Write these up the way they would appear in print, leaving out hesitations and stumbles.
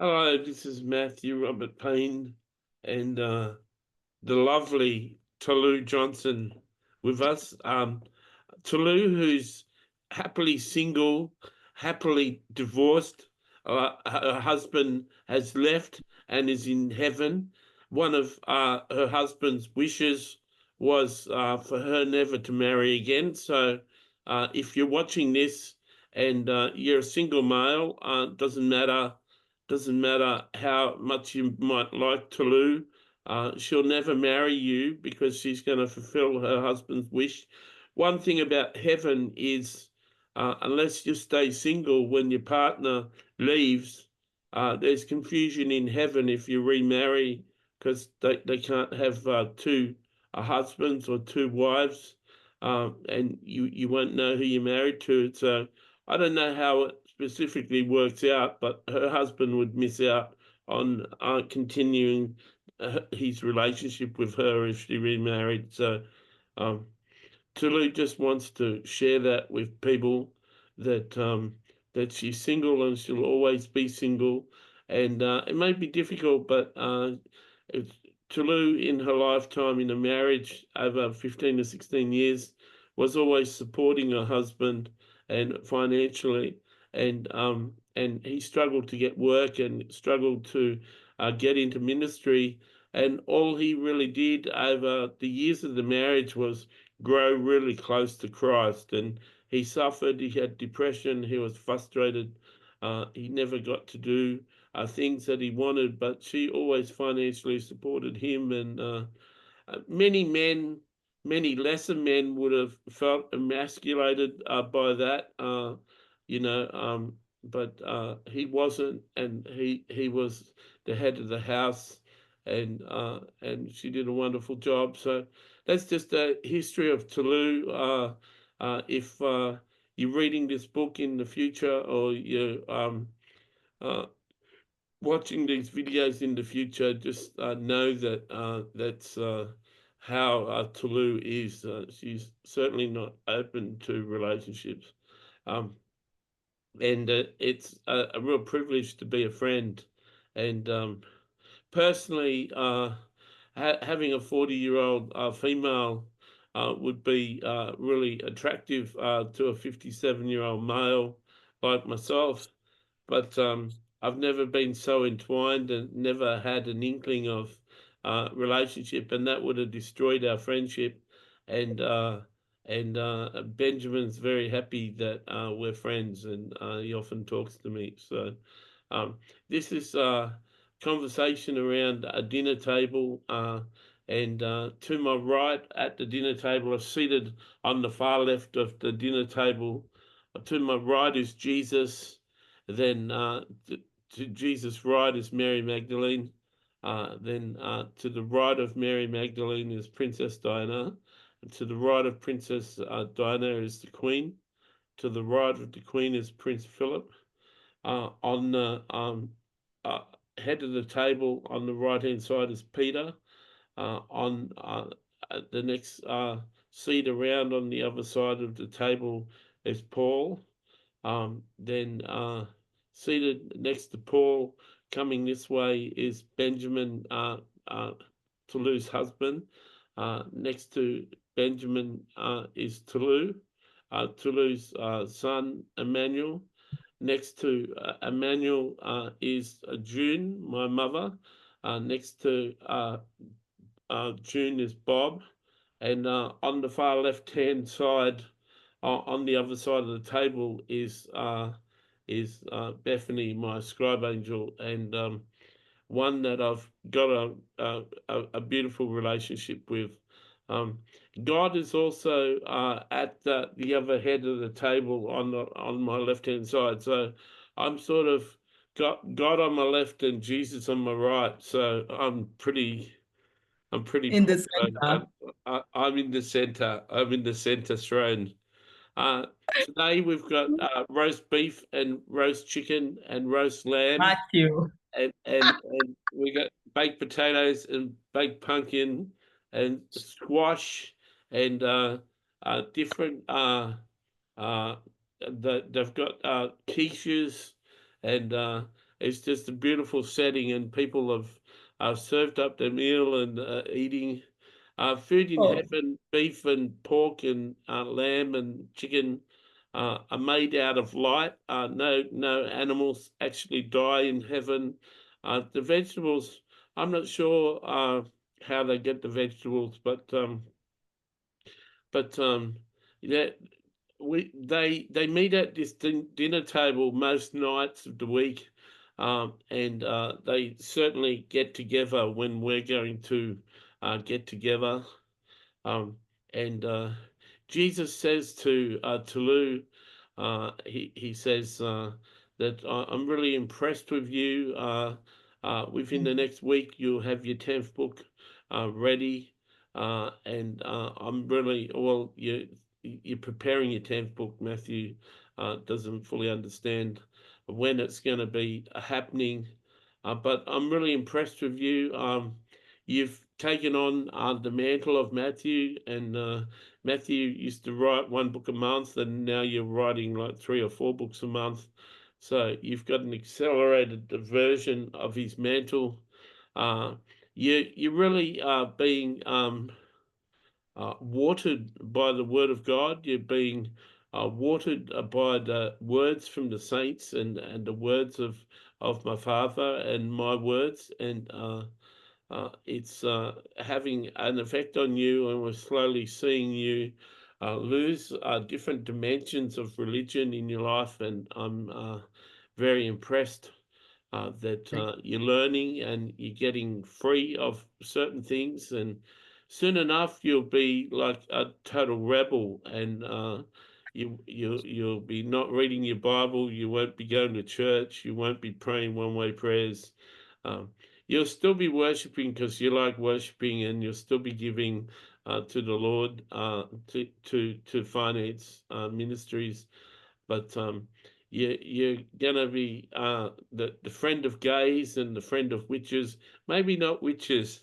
Hello, this is Matthew Robert Payne and the lovely Tolu Johnson with us. Tolu, who's happily single, happily divorced. Her husband has left and is in heaven. One of her husband's wishes was for her never to marry again. So if you're watching this and you're a single male, doesn't matter how much you might like Tolu. She'll never marry you because she's going to fulfill her husband's wish. One thing about heaven is, unless you stay single when your partner leaves, there's confusion in heaven if you remarry because they can't have two husbands or two wives, and you won't know who you're married to. So I don't know how it specifically works out, but her husband would miss out on continuing his relationship with her if she remarried. So um, Tulu just wants to share that with people that she's single and she'll always be single. And it may be difficult, but it's, Tulu in her lifetime in a marriage over 15 to 16 years was always supporting her husband and financially, and he struggled to get work and struggled to get into ministry. And all he really did over the years of the marriage was grow really close to Christ. And he suffered, he had depression, he was frustrated, he never got to do things that he wanted, but she always financially supported him. And many men, many lesser men would have felt emasculated by that, but he wasn't, and he was the head of the house, and she did a wonderful job. So that's just a history of Tulu. If you're reading this book in the future, or you're uh, watching these videos in the future, just know that that's how Tulu is. She's certainly not open to relationships. Um, and it's a real privilege to be a friend. And personally, having a 40-year-old female would be really attractive to a 57-year-old male like myself. But I've never been so entwined and never had an inkling of relationship, and that would have destroyed our friendship. And Benjamin's very happy that we're friends, and he often talks to me. So um, this is conversation around a dinner table, and to my right at the dinner table, seated on the far left of the dinner table, to my right is Jesus. Then to Jesus' right is Mary Magdalene. Then to the right of Mary Magdalene is Princess Diana. And to the right of Princess Diana is the Queen. To the right of the Queen is Prince Philip. On the uh, head of the table on the right hand side is Peter. On the next seat around on the other side of the table is Paul. Then seated next to Paul, coming this way, is Benjamin, Tulu's husband. Next to Benjamin is Tulu's son, Emmanuel. Next to Emmanuel is June, my mother. Next to June is Bob. And on the far left-hand side, on the other side of the table, is Bethany, my scribe angel, and one that I've got a beautiful relationship with. Um, God is also at the other head of the table on my left hand side. So I'm sort of got God on my left and Jesus on my right. So I'm pretty In the popular. center. I'm in the center. I'm in the center throne. Uh, Today we've got roast beef and roast chicken and roast lamb, Matthew. and we got baked potatoes and baked pumpkin and squash and different they've got quiches, and it's just a beautiful setting, and people have served up their meal and eating. Food in Oh, heaven, beef and pork and lamb and chicken are made out of light. No animals actually die in heaven. The vegetables, I'm not sure how they get the vegetables, but yeah, they meet at this dinner table most nights of the week, and they certainly get together when we're going to get together. Um, and Jesus says to Lou, he says that I'm really impressed with you. Within the next week, you'll have your 10th book ready, and I'm really well. You're preparing your 10th book. Matthew doesn't fully understand when it's going to be happening, but I'm really impressed with you. You've taken on the mantle of Matthew, and Matthew used to write one book a month, and now you're writing like 3 or 4 books a month. So you've got an accelerated version of his mantle. Uh, you really are being watered by the word of God. You're being watered by the words from the saints and the words of my father and my words, and it's having an effect on you, and we're slowly seeing you lose different dimensions of religion in your life. And I'm very impressed that you're learning and you're getting free of certain things. And soon enough, you'll be like a total rebel, and you'll be not reading your Bible. You won't be going to church. You won't be praying one-way prayers. Um, you'll still be worshiping because you like worshiping, and you'll still be giving to the Lord to finance ministries. But you're gonna be the friend of gays and the friend of witches. Maybe not witches.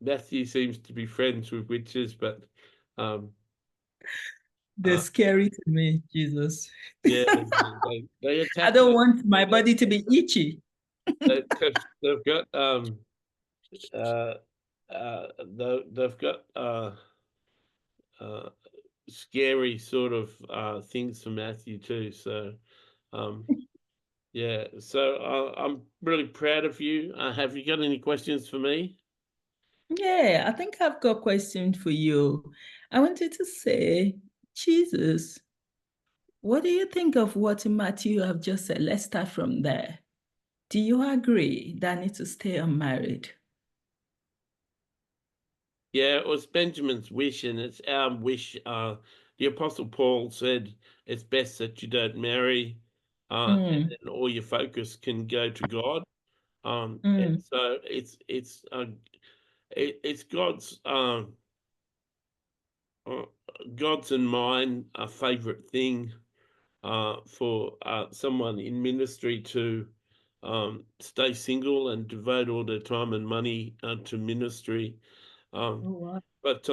Matthew seems to be friends with witches, but um, they're uh, scary to me, Jesus. yeah, they I attack don't you. want my body to be itchy. They've got uh, they've got uh, scary sort of things for Matthew too. So um, yeah, so I'm really proud of you. Have you got any questions for me? Yeah, I think I've got a question for you. I wanted to say, Jesus, what do you think of what Matthew have just said? Let's start from there. Do you agree that I need to stay unmarried? Yeah, it was Benjamin's wish, and it's our wish. The Apostle Paul said it's best that you don't marry, and Mm, then all your focus can go to God. And mm. so it's uh, God's and mine a favorite thing for someone in ministry to stay single and devote all their time and money to ministry. Um, Oh, wow. but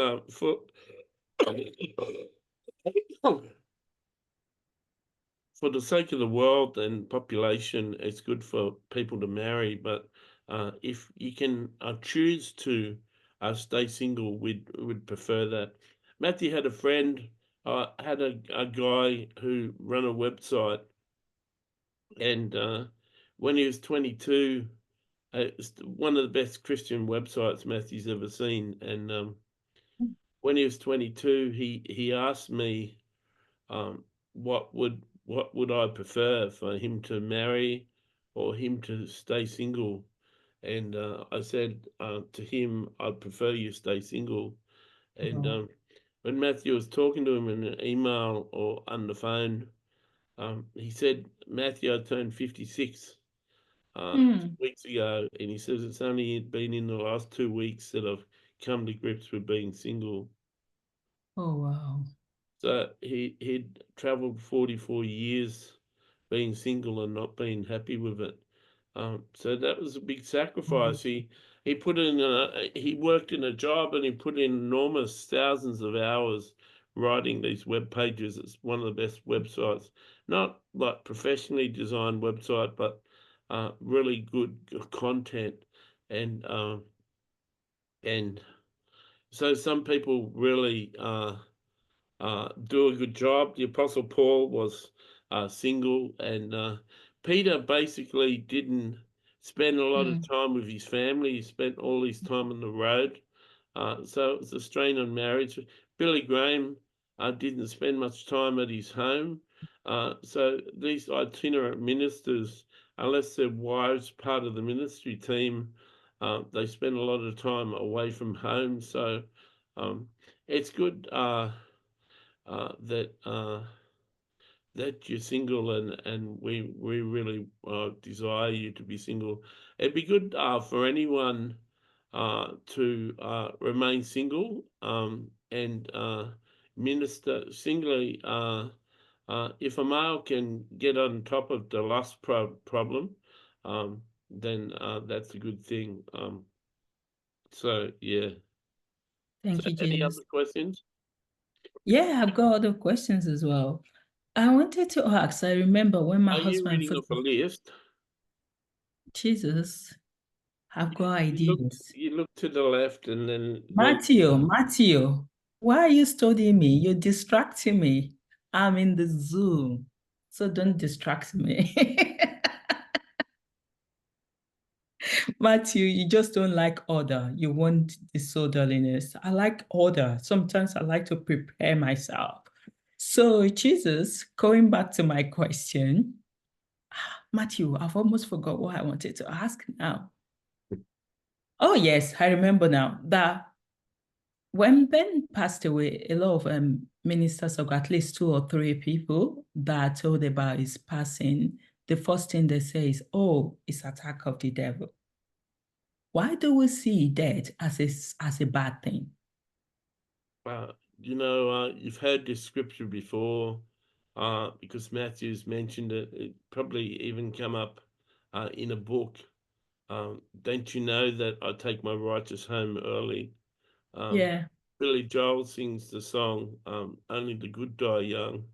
for the sake of the world and population, it's good for people to marry. But if you can choose to stay single, we'd prefer that. Matthew had a friend, had a guy who ran a website, and when he was 22, it's one of the best Christian websites Matthew's ever seen. And when he was 22, he asked me, um, what would I prefer, for him to marry or him to stay single? And I said to him, I'd prefer you stay single. And Wow. when Matthew was talking to him in an email or on the phone, he said, Matthew, I turned 56 Mm. 2 weeks ago, and he says it's only been in the last 2 weeks that I've come to grips with being single. Oh, wow. So he'd travelled 44 years being single and not being happy with it. So that was a big Mm. sacrifice. He worked in a job, and he put in enormous thousands of hours writing these web pages. It's one of the best websites, not like professionally designed website, but really good content, and and so some people really do a good job. The Apostle Paul was single, and Peter basically didn't spend a lot of Mm. time with his family. He spent all his time on the road. So it was a strain on marriage. Billy Graham didn't spend much time at his home. So these itinerant ministers, unless their wives part of the ministry team, they spend a lot of time away from home. So um, it's good. That that you're single, and we really desire you to be single. It'd be good for anyone to remain single, and minister singly. If a male can get on top of the lust problem, then that's a good thing. So yeah. So Thank you, any Jesus. other questions? Yeah, I've got other questions as well. I wanted to ask, I remember when my Are you husband reading first, off a list? Jesus, I've got You ideas. you look to the left, and then Matthew, why are you studying me? You're distracting me. I'm in the Zoom, so don't distract me. Matthew, you just don't like order. You want disorderliness. I like order. Sometimes I like to prepare myself. So, Jesus, going back to my question, Matthew, I've almost forgot what I wanted to ask now. Oh, yes, I remember now that when Ben passed away, a lot of ministers, or at least two or three people that told about his passing, the first thing they say is, oh, it's attack of the devil. Why do we see death as a bad thing? you've heard this scripture before, because Matthew's mentioned it. It probably even come up in a book. Don't you know that I take my righteous home early? Um, Yeah. Billy Joel sings the song, "Only the Good Die Young,"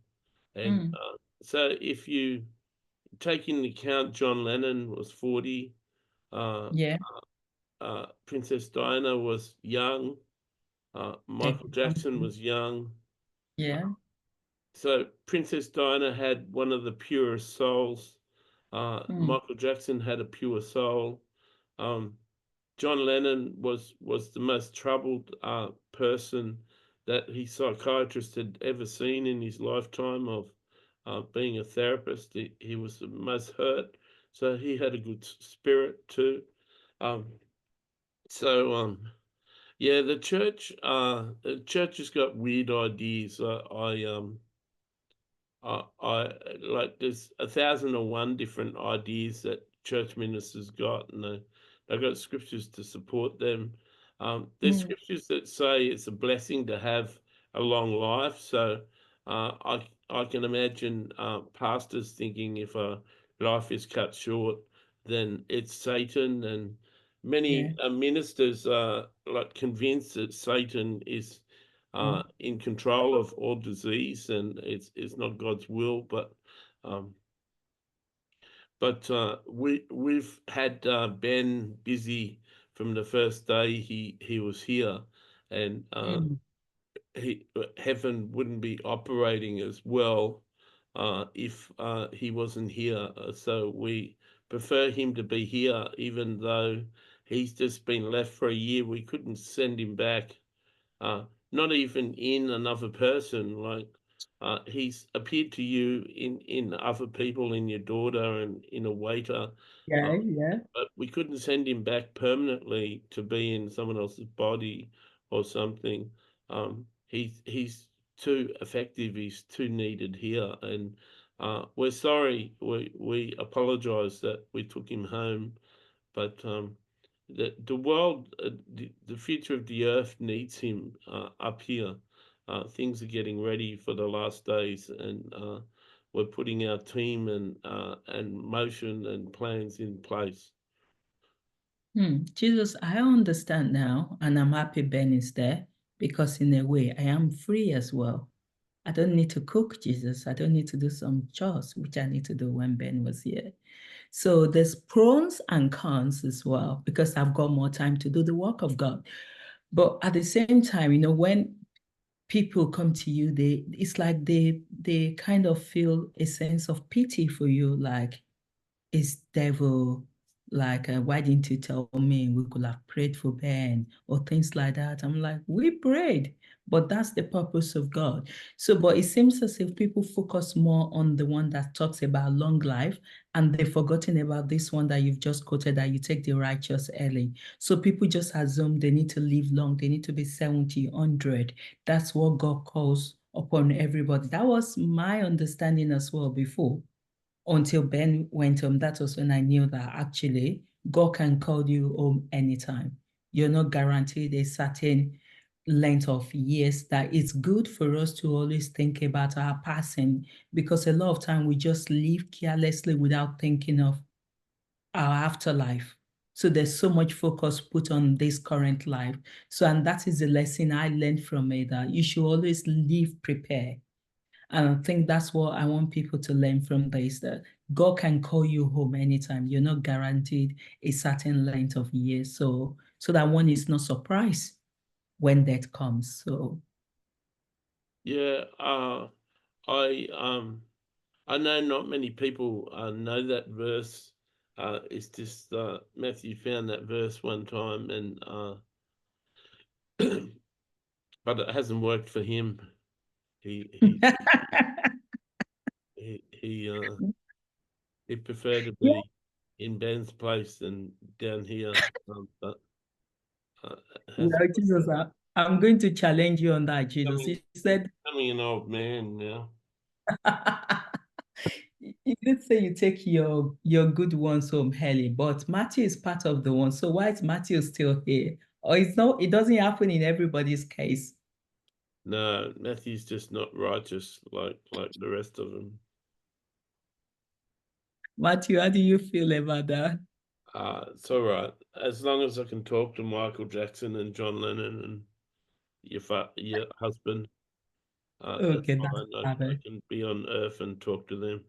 and Mm. so if you take into account John Lennon was 40, uh, Yeah. Princess Diana was young. Thank Michael Jackson you. was young. Yeah. So Princess Diana had one of the purest souls. Mm. Michael Jackson had a pure soul. Um, John Lennon was the most troubled person that his psychiatrist had ever seen in his lifetime of being a therapist. He was the most hurt, so he had a good spirit too. Um, so yeah, the church has got weird ideas. I like there's 1,001 different ideas that church ministers got, and they've got scriptures to support them. There's Mm. scriptures that say it's a blessing to have a long life. So I can imagine pastors thinking if a life is cut short, then it's Satan, and Yeah. many ministers are like convinced that Satan is Mm. in control of all disease, and it's not God's will. Um, but we've had Ben busy from the first day he was here, and Mm. heaven wouldn't be operating as well if he wasn't here. So we prefer him to be here, even though he's just been left for a year. We couldn't send him back, uh, not even in another person. Like he's appeared to you in other people, in your daughter and in a waiter, uh, Yeah. Yeah. but we couldn't send him back permanently to be in someone else's body or something. He's too effective. He's too needed here, and we're sorry. We apologise that we took him home, but the world, the future of the earth needs him up here. Things are getting ready for the last days, and we're putting our team and motion and plans in place. Jesus, I understand now, and I'm happy Ben is there because, in a way, I am free as well. I don't need to cook, Jesus. I don't need to do some chores, which I need to do when Ben was here. So there's pros and cons as well, because I've got more time to do the work of God. But at the same time, when people come to you, it's like they kind of feel a sense of pity for you, like, is devil, like, why didn't you tell me? We could have prayed for Ben, or things like that. I'm like, we prayed, but that's the purpose of God. So, but it seems as if people focus more on the one that talks about long life, and they've forgotten about this one that you've just quoted, that you take the righteous early. So people just assume they need to live long, they need to be 70, 100. That's what God calls upon everybody. That was my understanding as well before, until Ben went home. That was when I knew that actually God can call you home anytime. You're not guaranteed a certain length of years. That it's good for us to always think about our passing, because a lot of time we just live carelessly without thinking of our afterlife. So there's so much focus put on this current life. So, and that is the lesson I learned from it, that you should always live prepared. And I think that's what I want people to learn from this, that God can call you home anytime. You're not guaranteed a certain length of years. So that one is not surprised when death comes. So Yeah, I know not many people know that verse. It's just Matthew found that verse one time, and but it hasn't worked for him. He he he he preferred to yeah, be in Ben's place than down here. But it hasn't well, Jesus, I'm going to challenge you on that, Jesus. becoming He said, becoming an old man now. you did say you take your good ones home early, but Matthew is part of the one. So why is Matthew still here? Or it's not, it doesn't happen in everybody's case. No, Matthew's just not righteous like the rest of them. Matthew, how do you feel about that? It's all right as long as I can talk to Michael Jackson and John Lennon and your husband. That's Okay, that's fine. I perfect. can be on Earth and talk to them,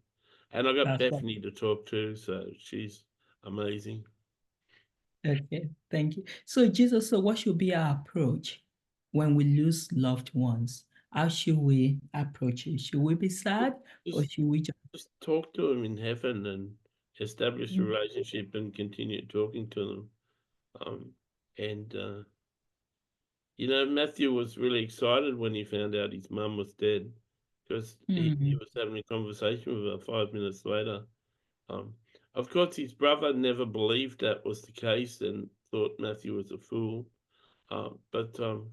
and I got That's fine. Bethany to talk to, so she's amazing. Okay, thank you. So, Jesus, so what should be our approach when we lose loved ones? How should we approach it? Should we be sad, or Just should we just... just talk to them in heaven and establish a relationship and continue talking to them. And Matthew was really excited when he found out his mum was dead because he Mhm. was having a conversation with her 5 minutes later. Um, of course, his brother never believed that was the case and thought Matthew was a fool. But the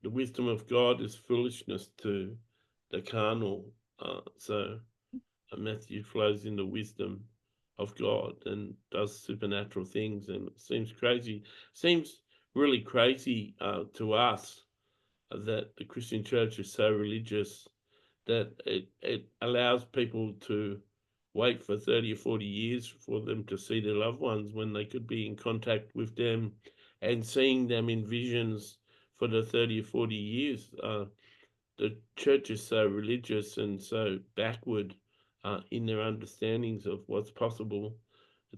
wisdom of God is foolishness to the carnal. So Matthew flows in the wisdom of God and does supernatural things, and it seems crazy. Seems really crazy to us that the Christian church is so religious that it allows people to wait for 30 or 40 years for them to see their loved ones when they could be in contact with them and seeing them in visions for the 30 or 40 years. The church is so religious and so backward in their understandings of what's possible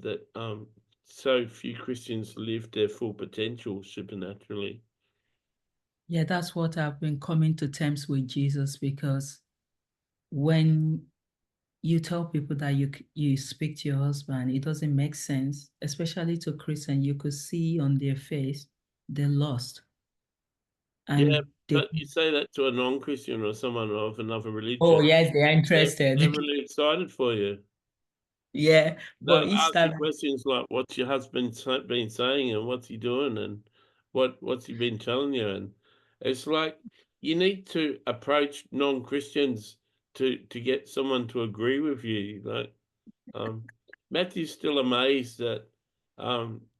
that so few Christians live their full potential supernaturally. Yeah, that's what I've been coming to terms with, Jesus, because when you tell people that you speak to your husband, it doesn't make sense, especially to Christian. You could see on their face they're lost, Yeah, and they... but you say that to a non-Christian or someone of another Oh, religion, yes, they are they're interested. really excited for you. Yeah, but They'll each ask you time... questions like, "What's your husband been saying, and what's he doing, and what's he been telling you?" And it's like you need to approach non-Christians to get someone to agree with you. Like Matthew's still amazed that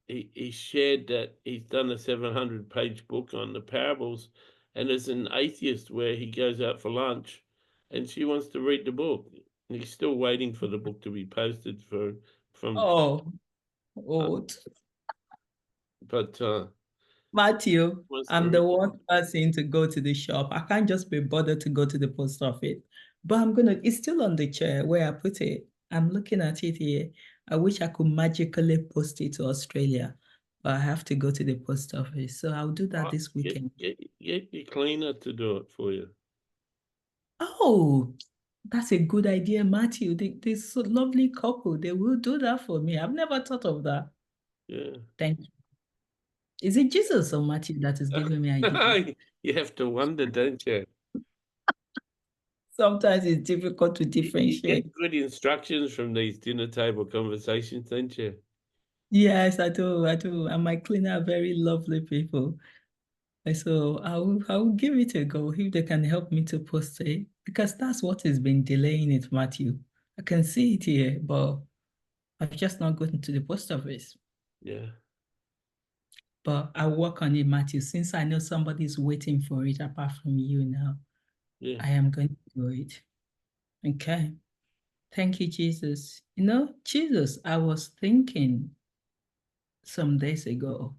he shared that he's done a 700-page book on the parables, and as an atheist where he goes out for lunch, and she wants to read the book. He's still waiting for the book to be posted from, Oh, uh, oh, but Matthew, wants to I'm the read the one book. person to go to the shop. I can't just be bothered to go to the post office. But I'm gonna, it's still on the chair where I put it. I'm looking at it here. I wish I could magically post it to Australia, but I have to go to the post office. So I'll do that this Get, weekend. get your cleaner to do it for you. Oh, that's a good idea, Matthew. This so lovely couple, they will do that for me. I've never thought of that. Yeah. Thank you. Is it Jesus or Matthew that is giving me ideas? You have to wonder, don't you? Sometimes it's difficult to You differentiate. get good instructions from these dinner table conversations, don't you? Yes, I do. I do. And my cleaner are very lovely people. And so I will give it a go if they can help me to post it because that's what has been delaying it, Matthew. I can see it here, but I've just not gotten to the post office. Yeah, But I'll work on it, Matthew. Since I know somebody's waiting for it apart from you now, yeah. I am going to do it. Okay. Thank you, Jesus. Jesus, I was thinking some days ago,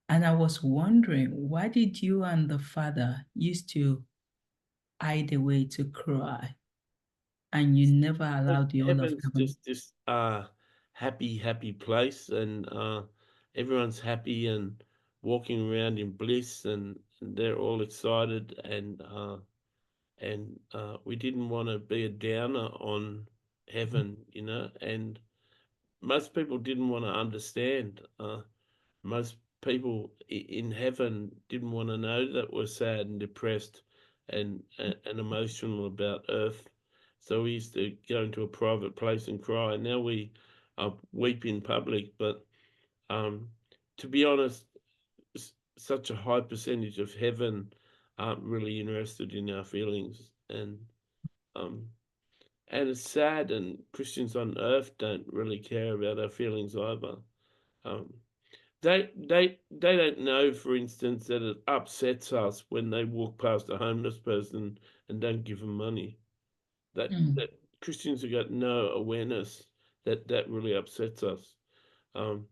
and I was wondering, why did you and the Father used to hide away to cry, and you never But allowed the whole of heaven's heaven? just this happy place, and everyone's happy and walking around in bliss, and they're all excited, and we didn't want to be a downer on heaven, and most people didn't want to understand. Most people in heaven didn't want to know that we're sad and depressed and emotional about earth. So we used to go into a private place and cry. Now we weep in public. But um, to be honest, such a high percentage of heaven aren't really interested in our feelings, um, and it's sad. And Christians on earth don't really care about our feelings either. Um, they don't know, for instance, that it upsets us when they walk past a homeless person and don't give them money. That Mm, Christians have got no awareness that that really upsets us, um,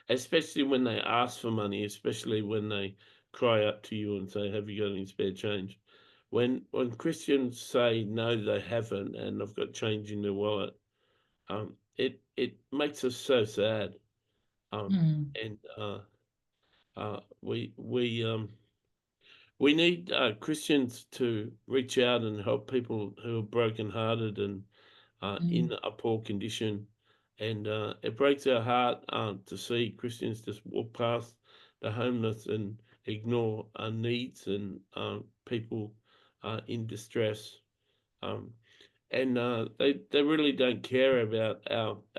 especially when they ask for money, especially when they cry out to you and say, "Have you got any spare change?" When Christians say no, they haven't, and I've got change in their wallet, it makes us so sad. mm, And uh, we we um, we need Christians to reach out and help people who are brokenhearted and mm, in a poor condition. And it breaks our heart to see Christians just walk past the homeless and ignore needs and people in distress. Um, and they really don't care about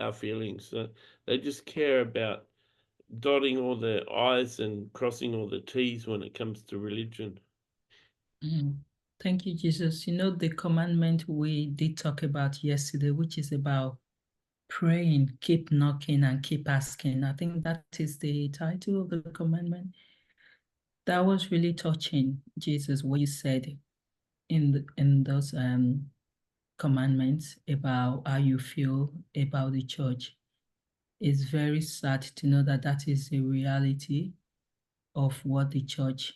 our feelings. They just care about dotting all the I's and crossing all the T's when it comes to religion. mm. Thank you, Jesus. The commandment we did talk about yesterday, which is about praying, keep knocking, and keep asking. I think that is the title of the commandment. That was really touching, Jesus, what you said in those commandments about how you feel about the church. It's very sad to know that that is a reality of what the church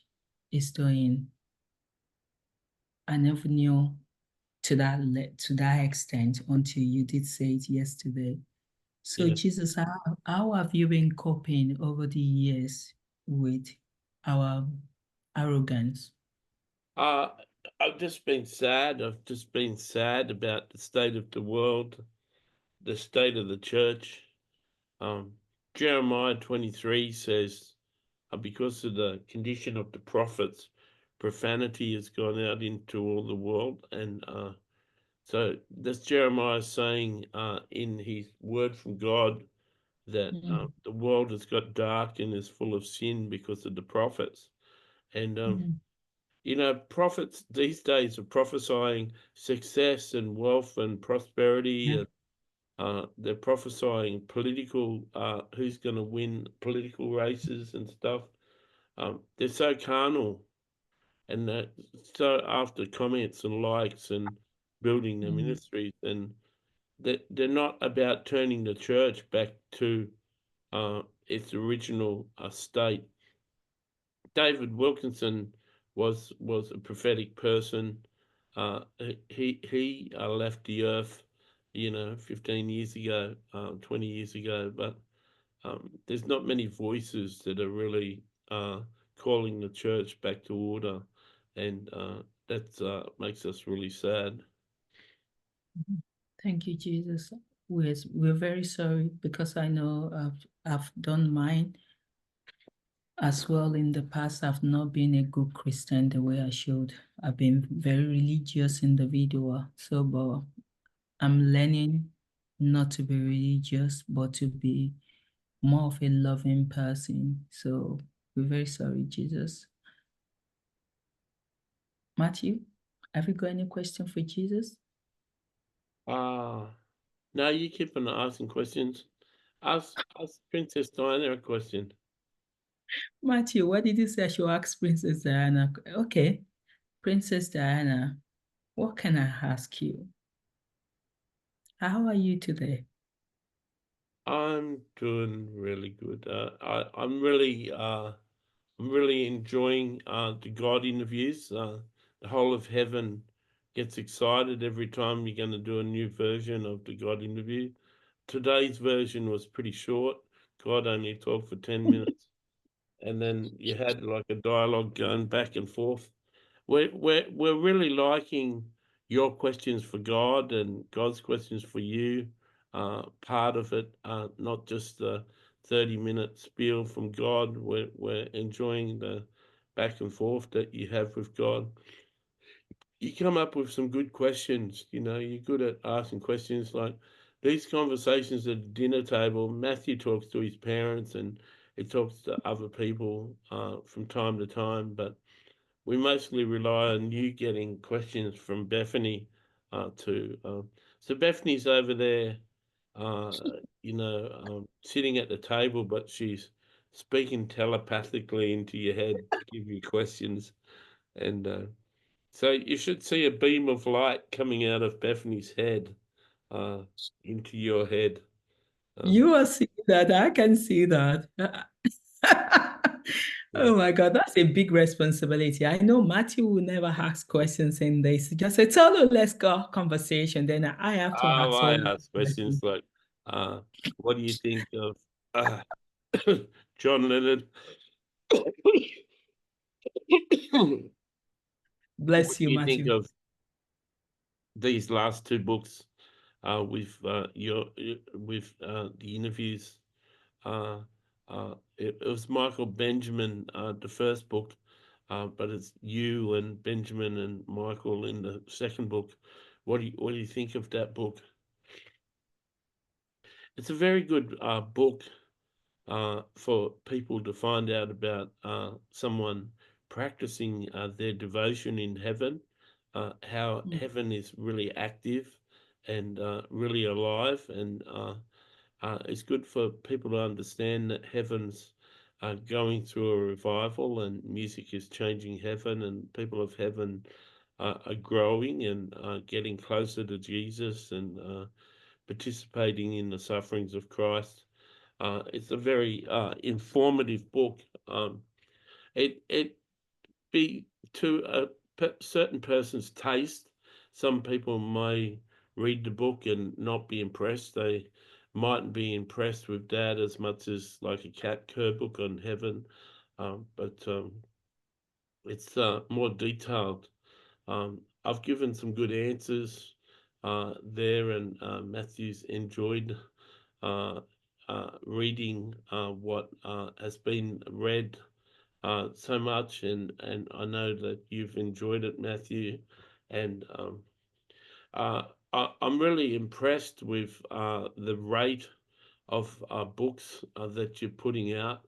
is doing. I never knew to that extent until you did say it yesterday. So, Yeah. Jesus, how have you been coping over the years with our arrogance? Uh, I've just been sad. I've just been sad about the state of the world, the state of the church. Um, Jeremiah 23 says, because of the condition of the prophets, profanity has gone out into all the world. And so that's Jeremiah saying in his word from God that Mm, the world has got dark and is full of sin because of the prophets. And mm, prophets these days are prophesying success and wealth and prosperity, yeah, and they're prophesying political, who's going to win political races and stuff. They're so carnal and so after comments and likes and building their mm, ministries, and they're not about turning the church back to its original state. David Wilkinson was a prophetic person. He left the earth 15 years ago, 20 years ago, but there's not many voices that are really calling the church back to order, and that makes us really sad. Thank you, Jesus. We're very sorry because I know I've done mine as well in the past. I've not been a good Christian the way I should. I've been very religious individual. So, but I'm learning not to be religious, but to be more of a loving person. So we're very sorry, Jesus. Matthew, have you got any question for Jesus? Ah, no, you keep on asking questions. Ask Princess Diana a question. Matthew, what did you say I should ask Princess Diana? Okay, Princess Diana, what can I ask you? How are you today? I'm doing really good. I'm really enjoying the God interviews. The whole of heaven gets excited every time you're going to do a new version of the God interview. Today's version was pretty short. God only talked for 10 minutes, and then you had like a dialogue going back and forth. We're really liking your questions for God and God's questions for you. Part of it, not just the 30-minute spiel from God. We're enjoying the back and forth that you have with God. You come up with some good questions. You're good at asking questions like these conversations at the dinner table. Matthew talks to his parents and he talks to other people from time to time, but we mostly rely on you getting questions from Bethany too. So Bethany's over there, uh, sitting at the table, but she's speaking telepathically into your head to give you questions. And so you should see a beam of light coming out of Bethany's head uh, into your head. Um, You are seeing that. I can see that. yeah. Oh my God, that's a big responsibility. I know Matthew will never ask questions in this. Just say, tell her, let's go conversation. Then I have to Oh, ask I all ask the questions like, what do you think of uh, John Lennon? What Bless do you, you think Matthew. of these last two books with the interviews? It was Michael Benjamin, the first book, but it's you and Benjamin and Michael in the second book. What do you think of that book? It's a very good book for people to find out about someone practicing their devotion in heaven, how Mm. heaven is really active and really alive. And it's good for people to understand that heaven's going through a revival and music is changing heaven, and people of heaven are growing and getting closer to Jesus and participating in the sufferings of Christ. It's a very informative book. It be to a certain person's taste. Some people may read the book and not be impressed. They mightn't be impressed with that as much as like a Cat Kerr book on heaven, but it's more detailed. I've given some good answers there, and Matthew's enjoyed uh, reading what has been read so much, and I know that you've enjoyed it, Matthew, and uh, I'm really impressed with the rate of books that you're putting out.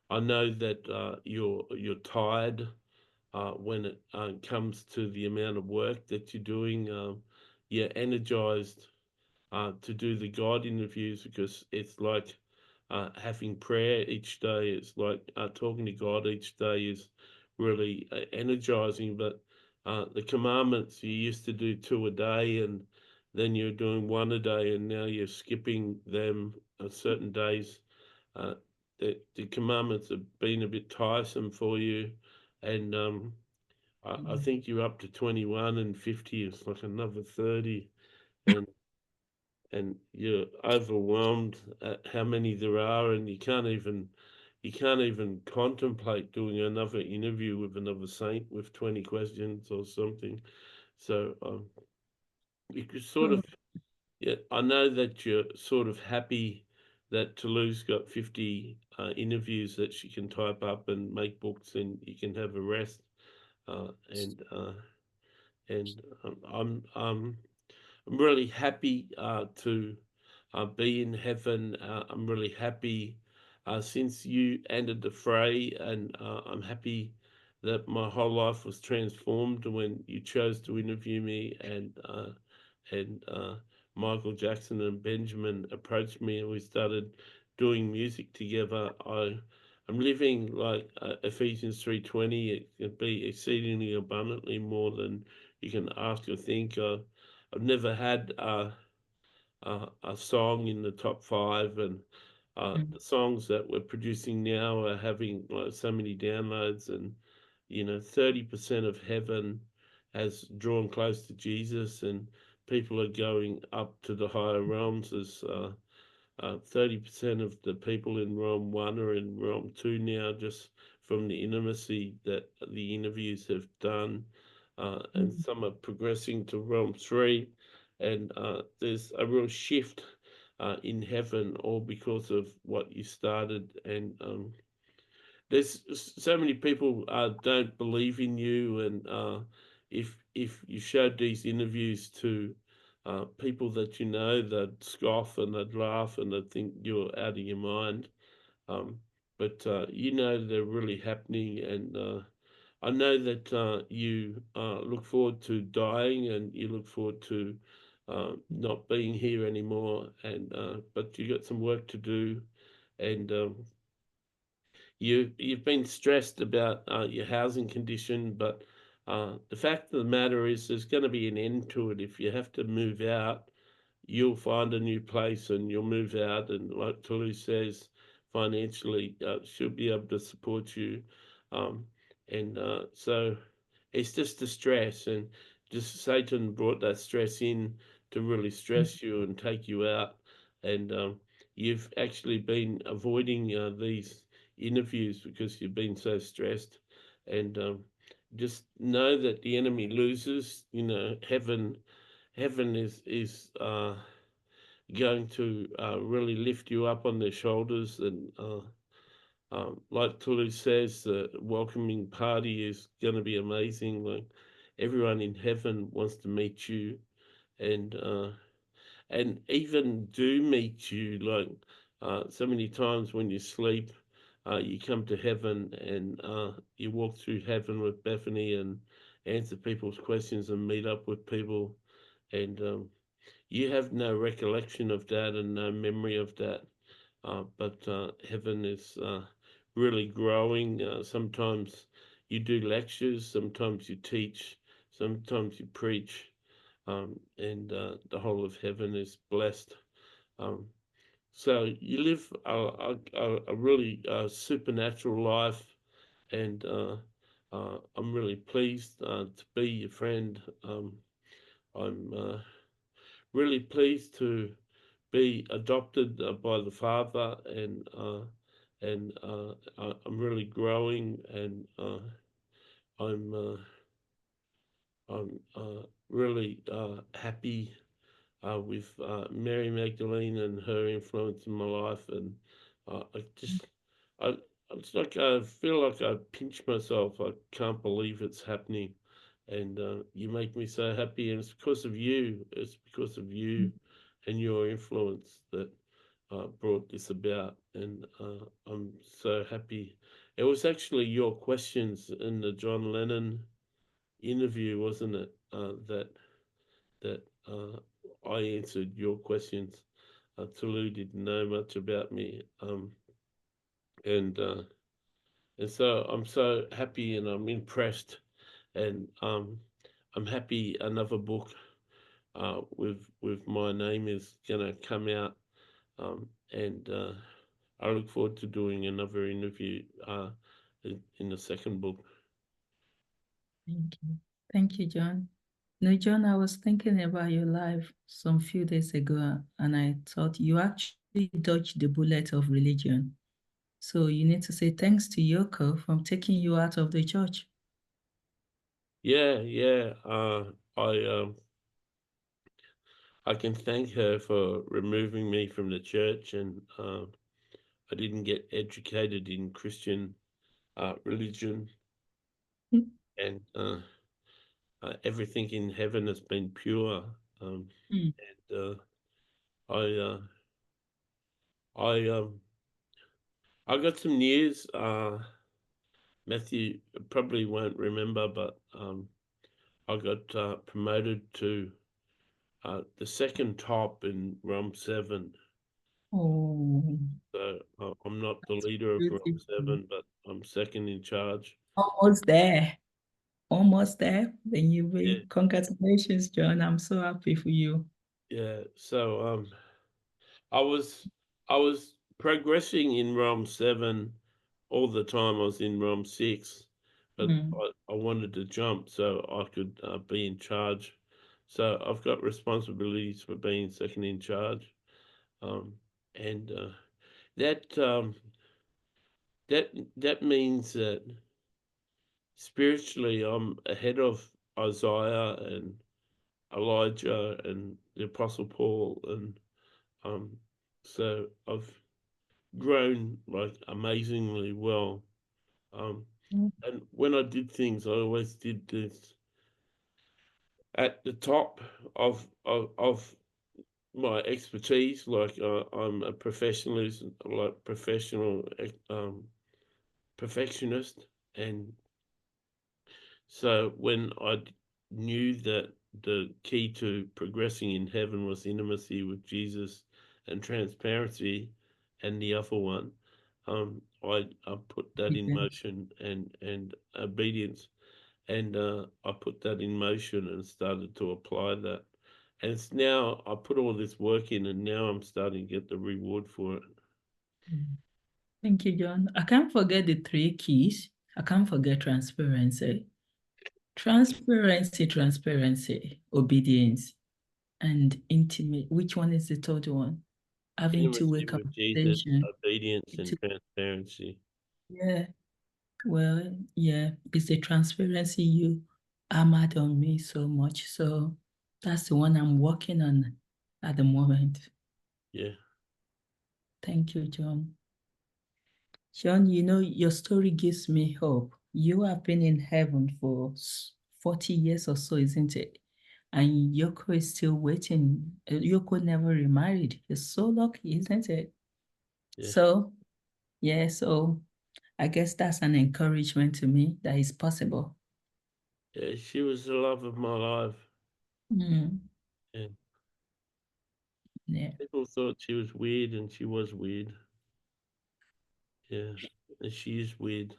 I know that you're tired when it comes to the amount of work that you're doing. You're energized to do the God interviews because it's like having prayer each day. It's like talking to God each day is really energizing. But the commandments, you used to do two a day, and then you're doing one a day, and now you're skipping them certain days. Uh, the commandments have been a bit tiresome for you, and I Mm. think you're up to 21 and 50. It's like another 30, and and you're overwhelmed at how many there are, and you can't even contemplate doing another interview with another saint with 20 questions or something. So you could sort Oh, of, yeah, I know that you're sort of happy that Toulouse got 50 interviews that she can type up and make books, and you can have a rest. Uh, and uh, and I'm really happy to be in heaven. I'm really happy since you entered the fray, and I'm happy that my whole life was transformed when you chose to interview me, and Michael Jackson and Benjamin approached me, and we started doing music together. I'm living like Ephesians 3:20. It can be exceedingly abundantly more than you can ask or think. I've never had a song in the top five, and mm, the songs that we're producing now are having like so many downloads, and 30% of heaven has drawn close to Jesus, and people are going up to the higher realms as 30% of the people in realm one are in realm two now, just from the intimacy that the interviews have done. And mm, some are progressing to realm three. And there's a real shift in heaven, all because of what you started. And there's so many people don't believe in you, and if you showed these interviews to people that you know, they'd scoff and they'd laugh and they'd think you're out of your mind. Um, but they're really happening, and I know that you look forward to dying, and you look forward to not being here anymore, and but you got some work to do, and you've been stressed about your housing condition, but the fact of the matter is there's going to be an end to it. If you have to move out, you'll find a new place and you'll move out. And like Toulouse says, financially, she'll be able to support you. Um, and so it's just the stress, and just Satan brought that stress in to really mm, stress you and take you out. And you've actually been avoiding these interviews because you've been so stressed. And just know that the enemy loses. Heaven is going to really lift you up on their shoulders, and like Toulouse says, the welcoming party is going to be amazing. Like everyone in heaven wants to meet you, and even do meet you. Like so many times when you sleep, you come to heaven, and you walk through heaven with Bethany and answer people's questions and meet up with people, and you have no recollection of that and no memory of that. But heaven is really growing. Sometimes you do lectures, sometimes you teach, sometimes you preach, and the whole of heaven is blessed. Um, so you live a really supernatural life, and I'm really pleased to be your friend. I'm really pleased to be adopted by the Father, and I'm really growing, and I'm uh, I'm really happy with Mary Magdalene and her influence in my life, and I just I it's like I feel like I pinch myself. I can't believe it's happening, and you make me so happy, and it's because of you. It's because of you and your influence that brought this about, and I'm so happy. It was actually your questions in the John Lennon interview, wasn't it? That I answered your questions. Tulu didn't know much about me, and uh, and so I'm so happy and I'm impressed, and I'm happy another book with my name is gonna come out, and I look forward to doing another interview in the second book. thank you. Thank you, John. No, John, I was thinking about your life some few days ago, and I thought you actually dodged the bullet of religion. So you need to say thanks to Yoko for taking you out of the church. Yeah, yeah. I I can thank her for removing me from the church, and I didn't get educated in Christian religion, and everything in heaven has been pure. Um, Mm. and I I I got some news. Matthew probably won't remember, but I got promoted to the second top in ROM 7. Oh, So I'm not the that's leader of ROM beautiful. 7, but I'm second in charge. Almost there. Almost there. Then you Yeah, be. Congratulations, John. I'm so happy for you. yeah. So I was I was progressing in ROM 7 all the time. I was in ROM 6, but Mm. I wanted to jump so I could be in charge. So I've got responsibilities for being second in charge. Um, and that that means that spiritually I'm ahead of Isaiah and Elijah and the Apostle Paul, and um, so I've grown like amazingly well. Um, and when I did things, I always did this at the top of my expertise. Like I'm a professionalist, like professional perfectionist, and so when knew that the key to progressing in heaven was intimacy with Jesus and transparency, and the other one, I put that in Yes. motion, and obedience, and I put that in motion and started to apply that. And it's now I put all this work in, and now I'm starting to get the reward for it. Thank you, John. I can't forget the three keys. I can't forget transparency. Transparency, obedience, and intimate. Which one is the third one? Having two-way Intimacy with Jesus, conversation. obedience, and transparency. Yeah, well, yeah, it's the transparency you hammered on me so much. So that's the one I'm working on at the moment. Yeah, Thank you, John. John, you know, your story gives me hope. You have been in heaven for 40 years or so, isn't it? And Yoko is still waiting. Yoko never remarried. You're so lucky, isn't it? yeah, So, yeah, so I guess that's an encouragement to me that it's possible. yeah. She was the love of my life, Mm, and yeah. people thought she was weird, and she was weird. Yeah, and she is weird.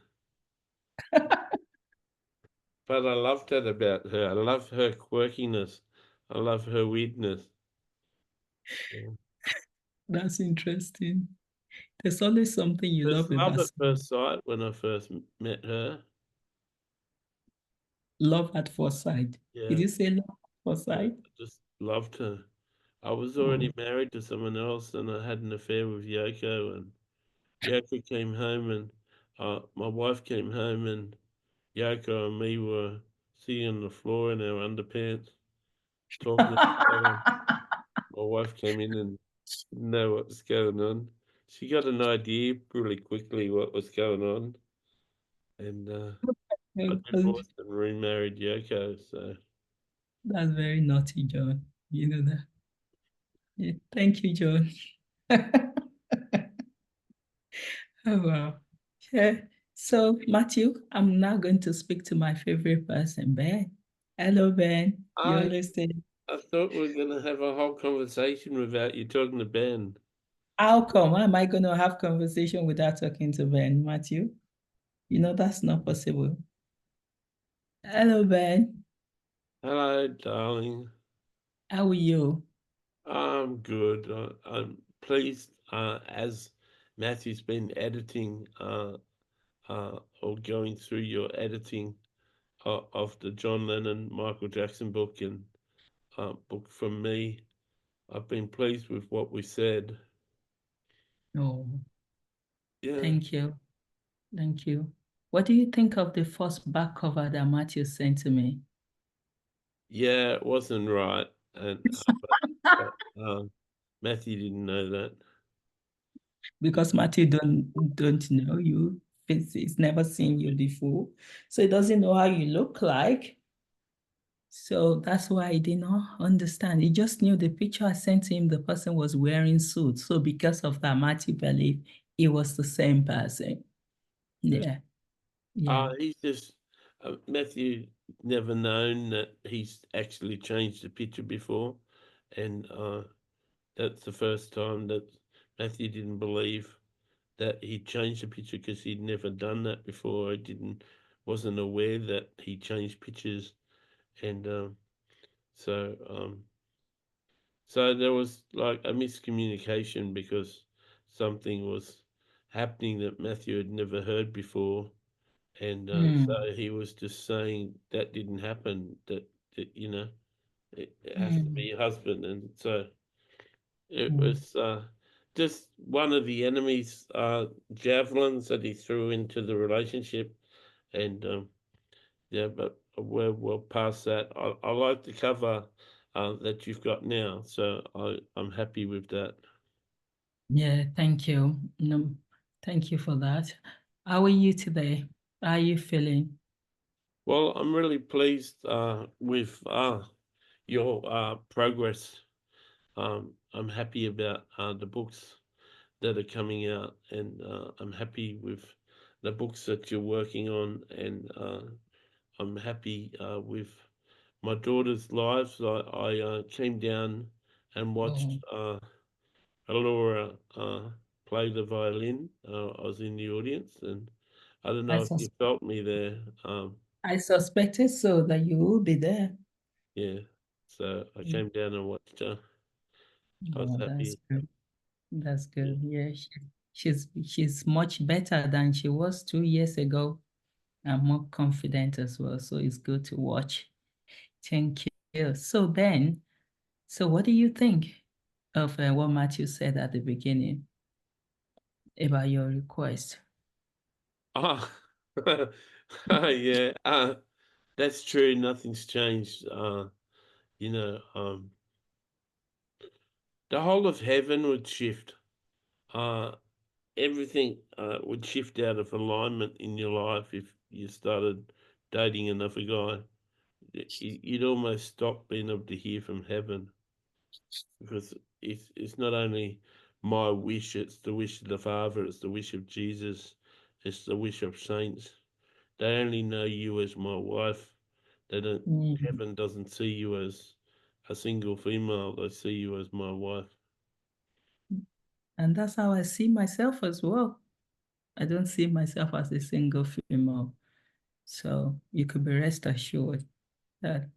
But I loved that about her. I love her quirkiness. I love her weirdness. Yeah. That's interesting. There's always something you It was love love about at someone. first sight when I first met her. Love at first sight. Did Yeah, you say love at first yeah. sight? I just loved her. I was already Oh. married to someone else, and I had an affair with Yoko. And Yoko came home, and my wife came home, and Yoko and me were sitting on the floor in our underpants, talking to each other. My wife came in and didn't know what was going on. She got an idea pretty quickly what was going on, and I Oh, divorced and remarried Yoko. So that's very naughty, John. You know that. Yeah, thank you, John. Oh, wow. Yeah. So, Matthew, I'm now going to speak to my favorite person, Ben. Hello, Ben. You I always say, I thought we were gonna have a whole conversation without you talking to Ben. how come? How am I going to have conversation without talking to Ben, Matthew? You know, that's not possible. Hello, Ben. Hello, darling. How are you? I'm good. I'm pleased as Matthew's been editing or going through your editing. of the John Lennon Michael Jackson book and book from me. I've been pleased with what we said. Oh, Yeah, thank you. Thank you. What do you think of the first back cover that Matthew sent to me? yeah, it wasn't right, and but Matthew didn't know that. Because Matthew don't know you. He's never seen you before. So he doesn't know how you look like. So that's why I did not understand. He just knew the picture I sent him, the person was wearing suit. So because of that, Matthew believed it was the same person. Yeah. Yeah, yeah. He's just Matthew never known that he's actually changed the picture before, and that's the first time that Matthew didn't believe that he changed the picture because he'd never done that before. I didn't wasn't aware that he changed pictures, and so there was like a miscommunication because something was happening that Matthew had never heard before, and Mm, so he was just saying that didn't happen. That it has to be mm, your husband, and so it mm. was just one of the enemy's javelins that he threw into the relationship, and yeah, but we're past that. I like the cover that you've got now, so I'm happy with that. Yeah, thank you. No, thank you for that. How are you today? How are you feeling? Well, I'm really pleased with your progress. I'm happy about the books that are coming out, and I'm happy with the books that you're working on, and I'm happy with my daughter's lives. I came down and watched Oh, Alora play the violin. I was in the audience, and I don't I know if you sus felt me there. I suspected so that you will be there. Yeah, so I Mm. came down and watched her. I was Oh, that's happy. good. That's Yeah. good. Yeah, she's much better than she was 2 years ago. I'm more confident as well. So it's good to watch. Thank you. So Ben, so what do you think of what Matthew said at the beginning about your request? Ah, yeah. That's true. Nothing's changed. You know, the whole of heaven would shift. Uh, Everything would shift out of alignment in your life if you started dating another guy. You'd almost stop being able to hear from heaven because it's not only my wish, it's the wish of the Father, it's the wish of Jesus, it's the wish of saints. They only know you as my wife. They don't. Mm. Heaven doesn't see you as a single female. They see you as my wife. And that's how I see myself as well. I don't see myself as a single female. So you could be rest assured that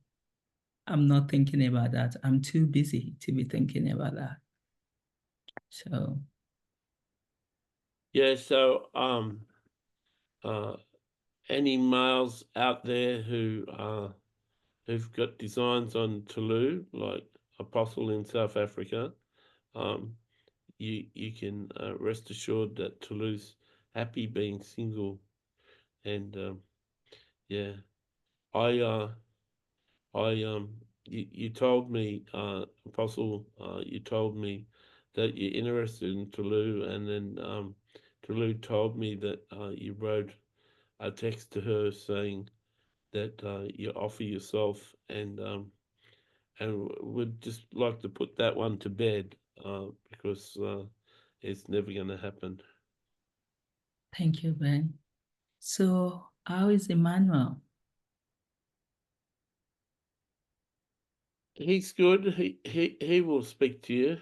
I'm not thinking about that. I'm too busy to be thinking about that. So, Yeah. So uh, any males out there who've got designs on Toulouse, like Apostle in South Africa, um, you can rest assured that Toulouse happy being single, and yeah, I uh, you told me, Apostle, you told me that you're interested in Toulouse, and then Toulouse told me that you wrote a text to her saying that you offer yourself, and would just like to put that one to bed because it's never going to happen. thank you, Ben. So, how is Emmanuel? He's good. He will speak to you.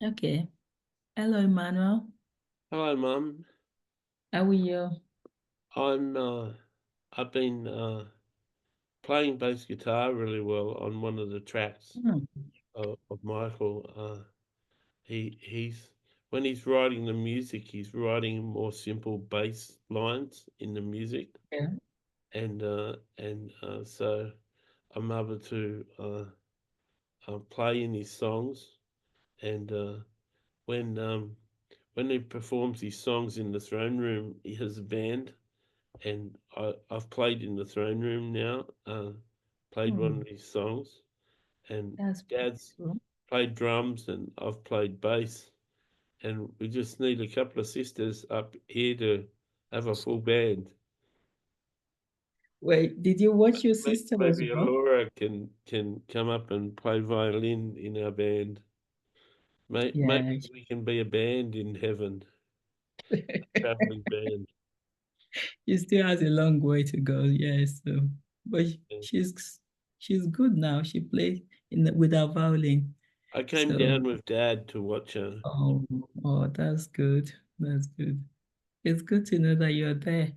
Okay. Hello, Emmanuel. Hello, Mum. How are you? I'm. I've been playing bass guitar really well on one of the tracks Hmm. of Michael. He's when he's writing the music, he's writing more simple bass lines in the music. Yeah. so I'm able to play in his songs, and when um, when he performs his songs in the throne room, he has a band, and I've played in the throne room now, played one Oh, of his songs, and that's Dad's beautiful. played drums, and I've played bass, and we just need a couple of sisters up here to have a full band. Wait, did you watch your sister as Maybe well? Alora can come up and play violin in our band. Yeah, Maybe we can be a band in heaven, traveling band. she still has a long way to go. Yeah, so but Yeah. she's good now. She plays with her violin. I came So down with Dad to watch her. oh, oh, that's good. That's good. It's good to know that you're there.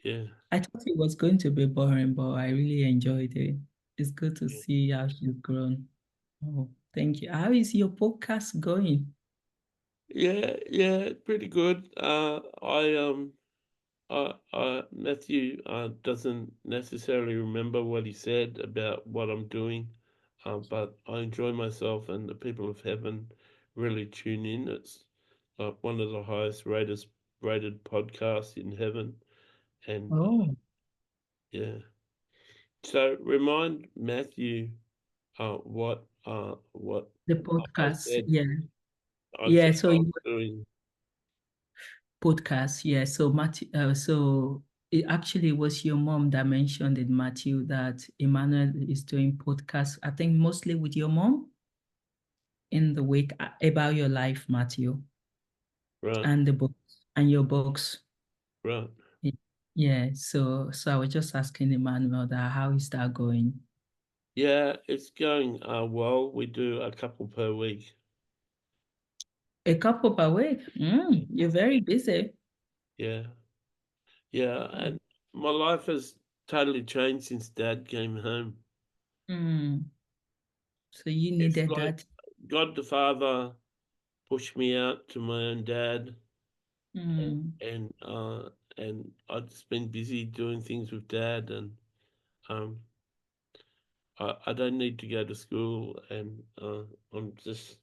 Yeah, I thought it was going to be boring, but I really enjoyed it. It's good to yeah, see how she's grown. Oh, thank you. How is your podcast going? yeah. Pretty good. Matthew doesn't necessarily remember what he said about what I'm doing, but I enjoy myself, and the people of heaven really tune in. It's like one of the highest rated podcasts in heaven, and Oh, yeah. So remind Matthew what the I podcast. said. Yeah. I Yeah. said So I was you doing. podcast. Yeah. So Matthew, so it actually was your mom that mentioned in Matthew that Emmanuel is doing podcast, I think mostly with your mom in the week about your life, Matthew, Right, and the books and your books. right. Yeah, so I was just asking Emmanuel that how is that going? Yeah, it's going well. We do a couple per week. A couple per week. You're very busy. Yeah, yeah. And my life has totally changed since Dad came home. Mm, so you It's needed like that. God the Father pushed me out to my own dad, Mm, and I'd just been busy doing things with Dad, and um, I don't need to go to school, and I'm just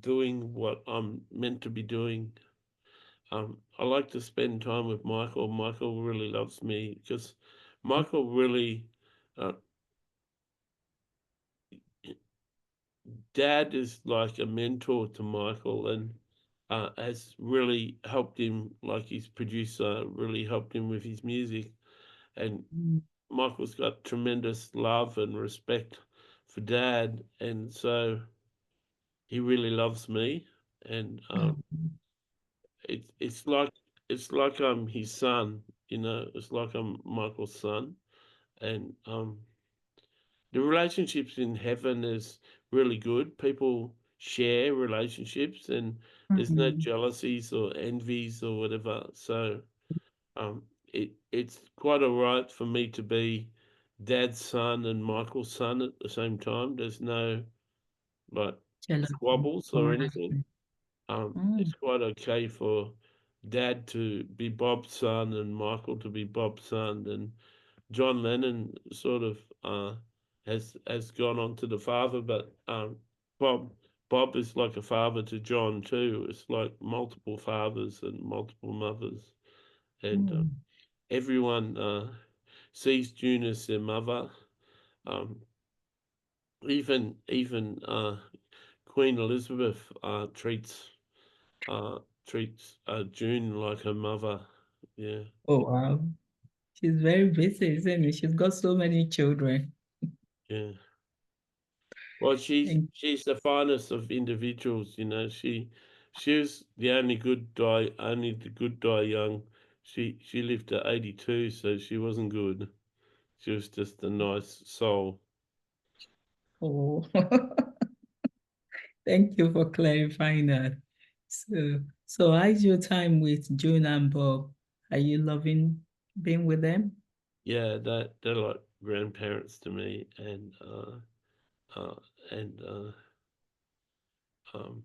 doing what I'm meant to be doing. I like to spend time with Michael. Michael really loves me because Michael really, uh, Dad is like a mentor to Michael, and has really helped him, like his producer, really helped him with his music. And mm, Michael's got tremendous love and respect for Dad, and so he really loves me. And mm, it's like I'm his son, you know. It's like I'm Michael's son, and the relationships in heaven is really good. People share relationships, and there's no mm, jealousies or envies or whatever. So it's quite all right for me to be Dad's son and Michael's son at the same time. There's no like jealousy. squabbles Oh, or that's anything. good. Mm, It's quite okay for Dad to be Bob's son and Michael to be Bob's son, and John Lennon sort of has gone on to the father, but Bob Bob is like a father to John too. It's like multiple fathers and multiple mothers, and mm. everyone sees June as their mother. Um, even Queen Elizabeth uh, treats June like her mother. Yeah, Oh, wow. She's very busy, isn't it? She's got so many children. yeah. Well, Thank she's the finest of individuals, you know. She was the only the good die young. She lived to 82, so she wasn't good. She was just a nice soul. Oh, thank you for clarifying that. So how's your time with June and Bob? Are you loving being with them? Yeah, they're like grandparents to me, uh, and um,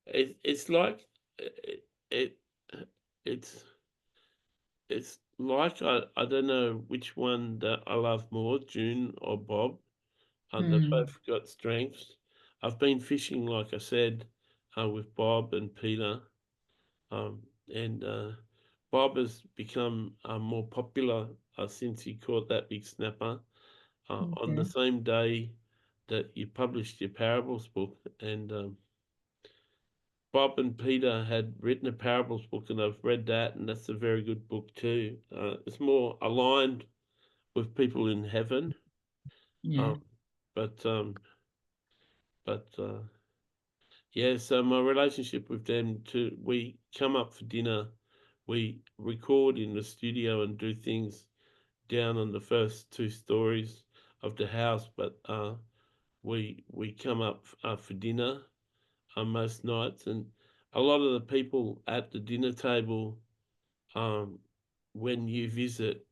it's like it, it it's it's like I don't know which one that I love more, June or Bob. They've Mm, both got strengths. I've been fishing, like I said, with Bob and Peter, um, and Bob has become more popular since he caught that big snapper on the okay. same day that you published your parables book. And Bob and Peter had written a parables book, and I've read that, and that's a very good book too. It's more aligned with people in heaven, Yeah. um, but um, but yeah. So my relationship with them too. We come up for dinner, we record in the studio and do things down on the first two stories of the house, but we come up for dinner most nights, and a lot of the people at the dinner table, um, when you visit,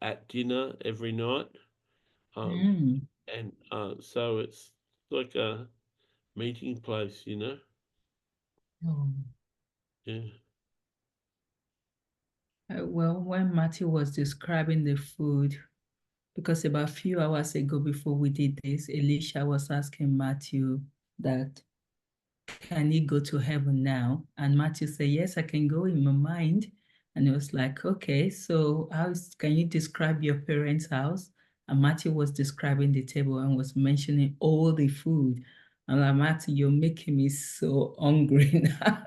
at dinner every night, um, Mm. and so it's like a meeting place, you know. Oh. Yeah, Well, when Matthew was describing the food, because about a few hours ago before we did this, Elisha was asking Matthew that, can he go to heaven now? And Matthew said, yes, I can go in my mind. And it was like, okay, so can you describe your parents' house? And Matthew was describing the table and was mentioning all the food. I'm like, Matthew, you're making me so hungry now.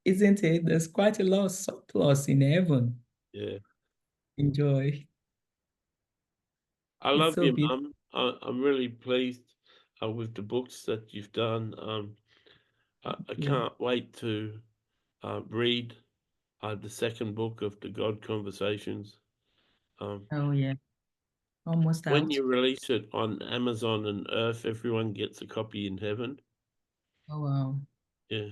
Isn't it? There's quite a lot of surplus in heaven. yeah. Enjoy. I It's love so you, beautiful. Mum. I'm really pleased with the books that you've done. I Yeah. can't wait to read the second book of the God Conversations. Um, Oh, yeah. Almost when out. you release it on Amazon and Earth, everyone gets a copy in heaven. Oh, wow. Yeah,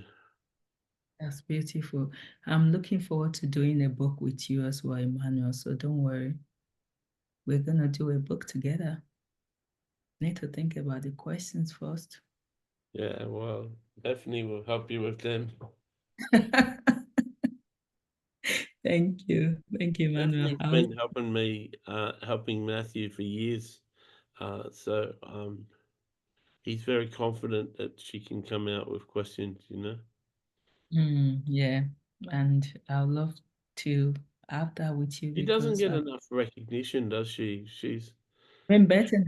That's beautiful. I'm looking forward to doing a book with you as well, Emmanuel. So don't worry. We're going to do a book together. Need to think about the questions first. yeah. Well, definitely will help you with them. Thank you. Thank you, Emmanuel. Stephanie's been helping me, helping Matthew for years. So he's very confident that she can come out with questions, you know. Yeah. And I'd love to have that with you She doesn't because get enough recognition, does she? I'm better.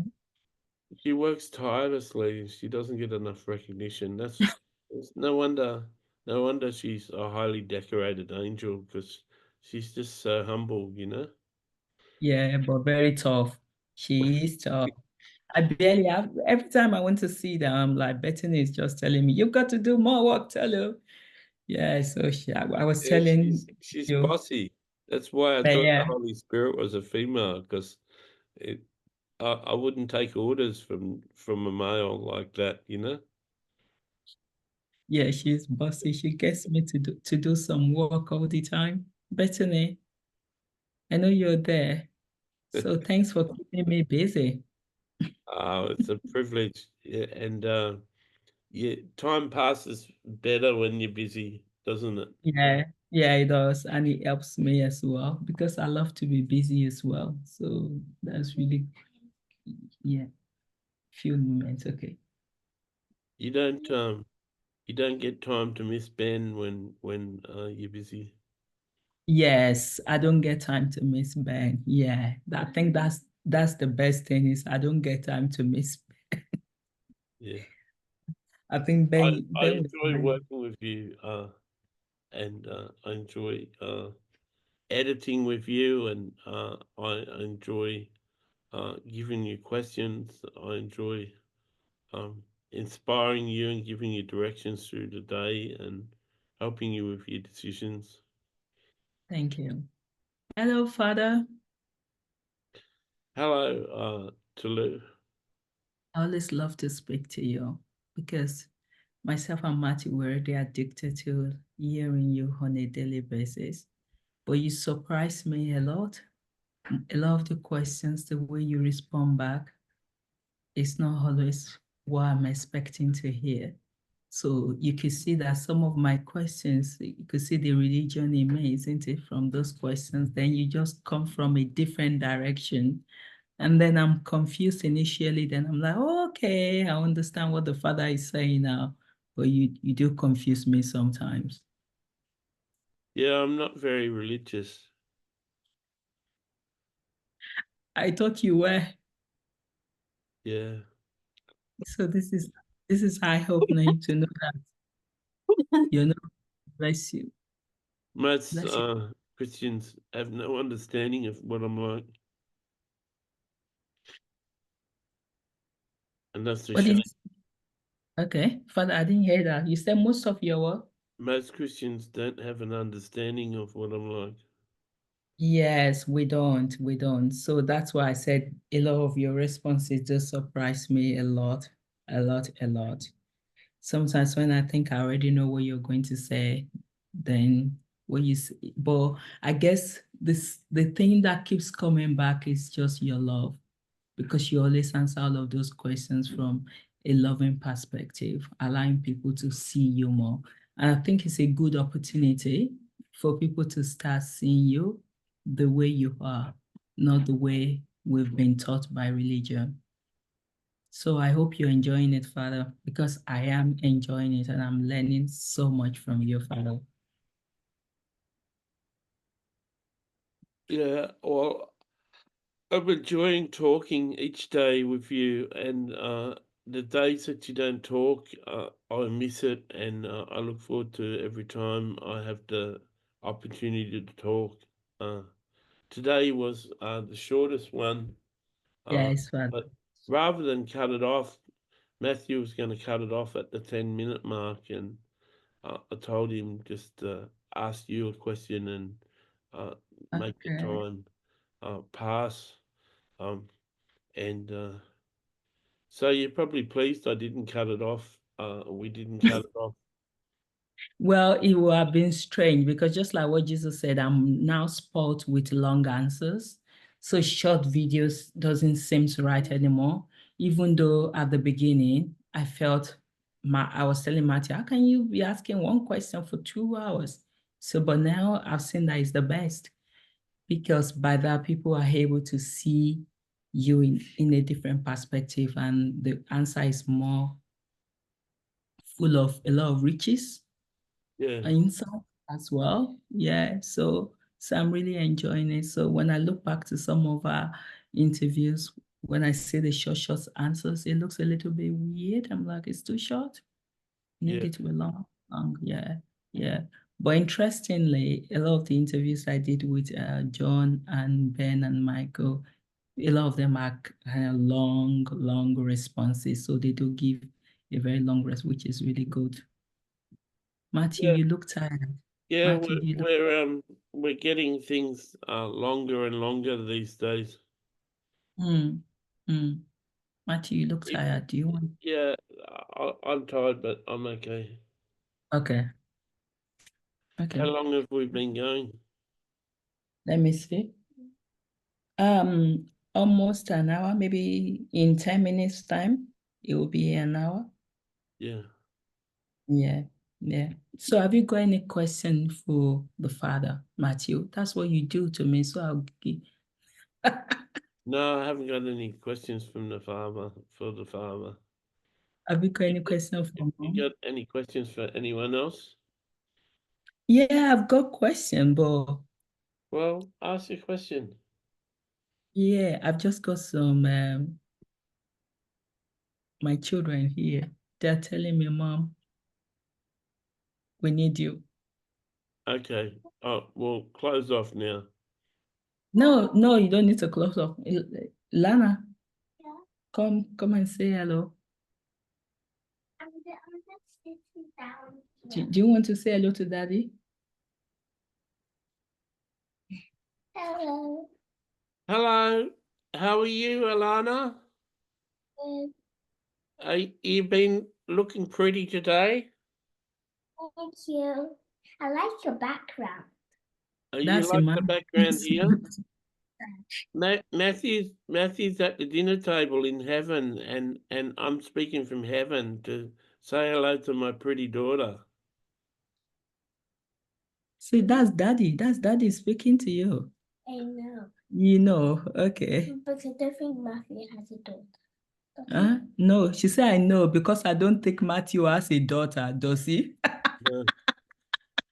She works tirelessly and she doesn't get enough recognition. It's no wonder she's a highly decorated angel because she's just so humble, you know. Yeah, but very tough. She is tough. I barely have, every time I want to see them, I'm like, Bethany is just telling me, you've got to do more work, tell her. Yeah, so I was Yeah, telling she's you, bossy. That's why I but thought the yeah, Holy Spirit was a female because it I wouldn't take orders from a male like that, you know. yeah, she's bossy. She gets me to do some work all the time. Bethany, I know you're there. So thanks for keeping me busy. It's a privilege, yeah, and yeah, time passes better when you're busy, doesn't it? Yeah, yeah, it does. And it helps me as well because I love to be busy as well. So that's really, yeah, few moments. Okay. You don't you don't get time to miss Ben when you're busy. Yes, I don't get time to miss Ben. Yeah, I think that's the best thing is I don't get time to miss. Yeah, I think I Ben was enjoy mine. working with you, and I enjoy editing with you, and I enjoy giving you questions. I enjoy um, inspiring you and giving you directions through the day and helping you with your decisions. Thank you. Hello, Father. Hello, Tulu. I always love to speak to you because myself and Matthew were already addicted to hearing you on a daily basis. But you surprise me a lot. A lot of the questions, the way you respond back, it's not always what I'm expecting to hear. So you could see that some of my questions, you could see the religion in me, isn't it, from those questions? Then you just come from a different direction. And then I'm confused initially. Then I'm like, oh, okay, I understand what the Father is saying now. But you do confuse me sometimes. Yeah, I'm not very religious. I thought you were. Yeah. So this is I hope now to know that you know, bless you. Most Bless you. Christians have no understanding of what I'm like, and that's the What did shame. you Okay, Father, I didn't hear that. You said most of your work? Most Christians don't have an understanding of what I'm like. Yes, we don't. We don't. So that's why I said a lot of your responses just surprised me a lot, a lot, a lot. Sometimes when I think I already know what you're going to say, then what you say, but I guess the thing that keeps coming back is just your love, because you always answer all of those questions from a loving perspective, allowing people to see you more. And I think it's a good opportunity for people to start seeing you the way you are, not the way we've been taught by religion. So I hope you're enjoying it, Father, because I am enjoying it and I'm learning so much from you, Father. Yeah, well, I'm enjoying talking each day with you, and the days that you don't talk, I miss it, and I look forward to every time I have the opportunity to talk. Uh, Today was the shortest one, Yes, Father. but rather than cut it off, Matthew was going to cut it off at the 10-minute mark, and I told him just ask you a question and uh, make the Okay. time pass. Um, and so you're probably pleased I didn't cut it off. We didn't cut it off. Well, it would have been strange because just like what Jesus said, I'm now spoiled with long answers. So short videos doesn't seem to right anymore. Even though at the beginning I was telling Matthew, how can you be asking one question for 2 hours? So, but now I've seen that it's the best, because by that people are able to see you in a different perspective, and the answer is more full of a lot of riches Yeah, insight as well. Yeah, so I'm really enjoying it. So when I look back to some of our interviews, when I see the short answers, it looks a little bit weird. I'm like, it's too short. Need yeah, it to be long, long. Yeah, yeah. But interestingly, a lot of the interviews I did with John and Ben and Michael, a lot of them are kind of long, long responses. So they do give a very long rest, which is really good. Matthew, yeah, you look tired. yeah. Matthew, We're you look. we're getting things longer and longer these days. Hmm. Hmm. Matthew, you look It, tired. Do you want? yeah, I'm tired, but I'm okay. Okay. How Okay. long have we been going? Let me see. Almost an hour, maybe in 10 minutes time, it will be an hour. Yeah. Yeah. Yeah. So have you got any question for the father, Matthew? That's what you do to me. So I'll give. No, I haven't got any questions from the farmer for the farmer. Have you got You any question for you mom? got any questions for anyone else? Yeah, I've got question, but Well, ask your question. yeah, I've just got some my children here. They're telling me, Mom, we need you. Okay. Oh, well, close off now. No, no, you don't need to close off. Lana, come and say hello. Do you want to say hello to Daddy? Hello. Hello. How are you, Alana? You've been looking pretty today. Thank you. I like your background. You That's a like the man. background here? Matthew's at the dinner table in heaven, and I'm speaking from heaven to Say hello to my pretty daughter. See, that's daddy. That's daddy speaking to you. I know. You know, okay. But I don't think Matthew has a daughter. Huh? No, she said, I know because I don't take Matthew as a daughter, does he? No,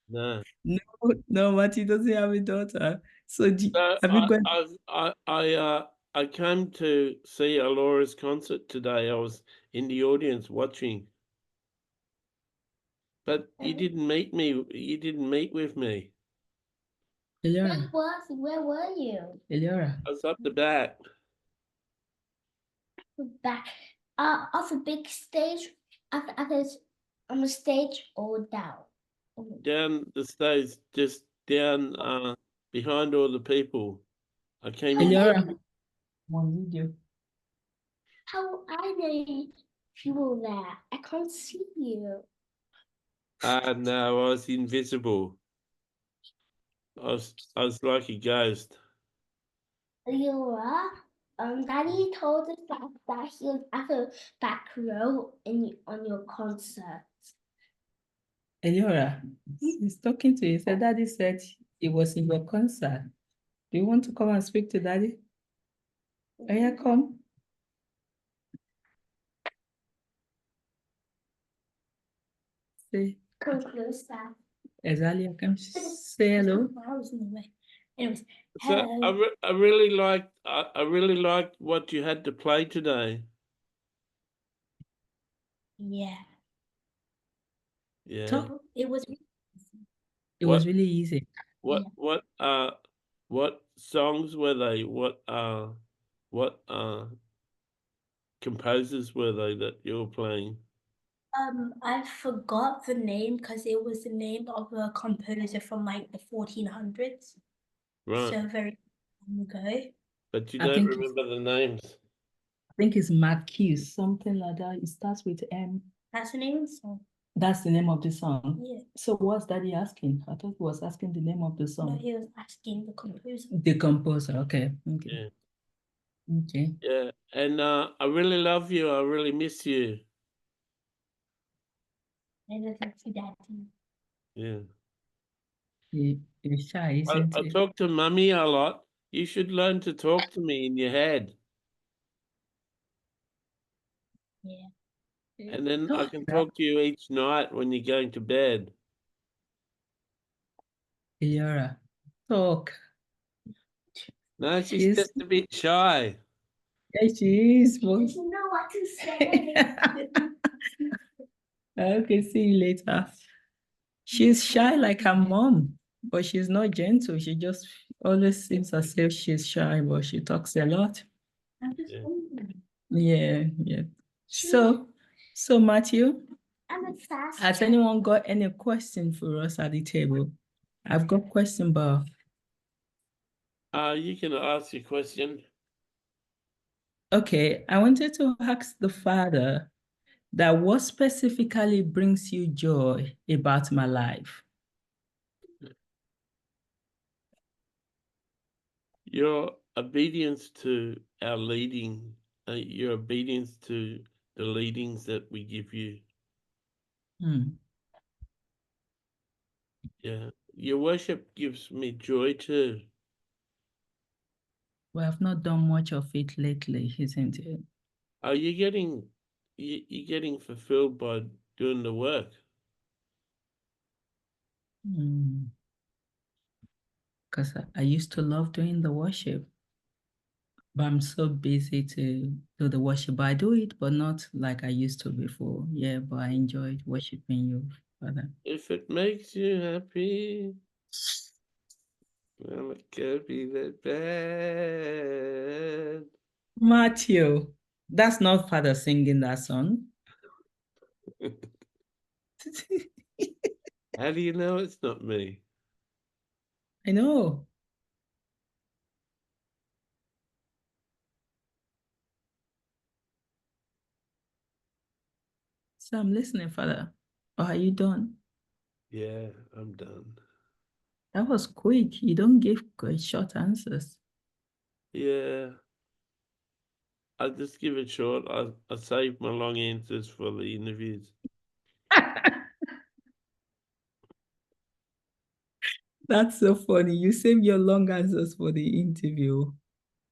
no. No, no, Matthew doesn't have a daughter. So So have you got I came to see Alora's concert today. I was in the audience watching. But you didn't meet me. You didn't meet with me. Eliora? Where were you? Eliora. I was up the back. Back. Off a big stage. On the stage or down. Down the stage, just down behind all the people. I came in. Eliora. One video. How I know you were there? I can't see you. No, I was invisible. I was like a ghost. Laura, Daddy told us that he was at the back row on your concert. Eliora, he's talking to you. He said, Daddy said he was in your concert. Do you want to come and speak to Daddy? Oh, yeah, come. Say, Come closer. Exactly, come say hello. I was in the way. Anyways, So hello. I really liked what you had to play today. Yeah. Yeah. Talk. It was It What was really easy. what songs were they? What composers were they that you were playing? I forgot the name because it was the name of a composer from like the 1400s. Right. So very long ago. But you I don't think remember the names. I think it's Marquis, something like that. It starts with M. That's the name of the song. That's the name of the song. Yeah. So what's Daddy asking? I thought he was asking the name of the No, song. he was asking the composer. The composer. Okay. Okay. Yeah. Okay. Yeah. And I really love you. I really miss you. I love you, Daddy. Yeah. You're shy, isn't I it? talk to Mummy a lot. You should learn to talk to me in your head. Yeah. And then I Talk. can talk to you each night when you're going to bed. Eliora, talk. No, she's just a bit shy. Yeah, she is. She doesn't know what to say. Okay, see you later. She's shy like her mom, but she's not gentle. She just always seems as if she's shy, but she talks a lot. I'm just Yeah. wondering. Yeah, yeah. So Matthew, I'm a fast. has anyone got any question for us at the table? I've got question, but You can ask your question. okay. I wanted to ask the father that what specifically brings you joy about my life? Your obedience to our leading, your obedience to the leadings that we give you. Hmm. Yeah. Your worship gives me joy too. We have not done much of it lately, isn't it? Are you you're getting fulfilled by doing the work? Because I used to love doing the worship, but I'm so busy to do the worship. But I do it, but not like I used to before. Yeah, but I enjoyed worshiping you, Father. If it makes you happy, well, it can't be that bad. Matthew, that's not Father singing that song. How do you know it's not me? I know. So I'm listening, Father. Or are you done? Yeah, I'm done. That was quick. You don't give short answers. Yeah, I'll just give it short. I saved my long answers for the interviews. That's so funny. You save your long answers for the interview,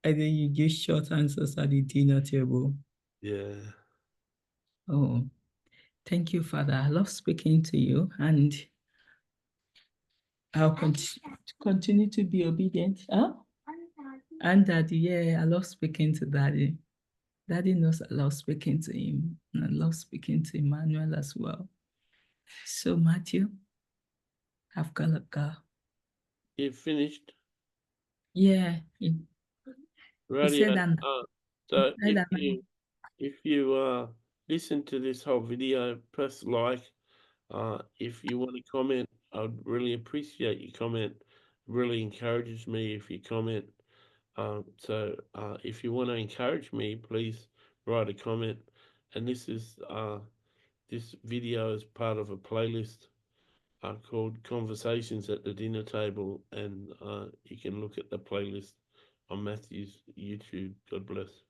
and then you give short answers at the dinner table. Yeah. Oh, thank you, Father. I love speaking to you, and I'll continue to be obedient. Huh? And Daddy, yeah, I love speaking to Daddy. Daddy knows I love speaking to him, and I love speaking to Emmanuel as well. So, Matthew, I've got to go. You finished? Yeah, he Radio. said that. So Said that. if you listen to this whole video, press like. If you want to comment, I'd really appreciate your comment. Really encourages me if you comment. So if you want to encourage me, please write a comment. And this video is part of a playlist called Conversations at the Dinner Table, and you can look at the playlist on Matthew's YouTube. God bless.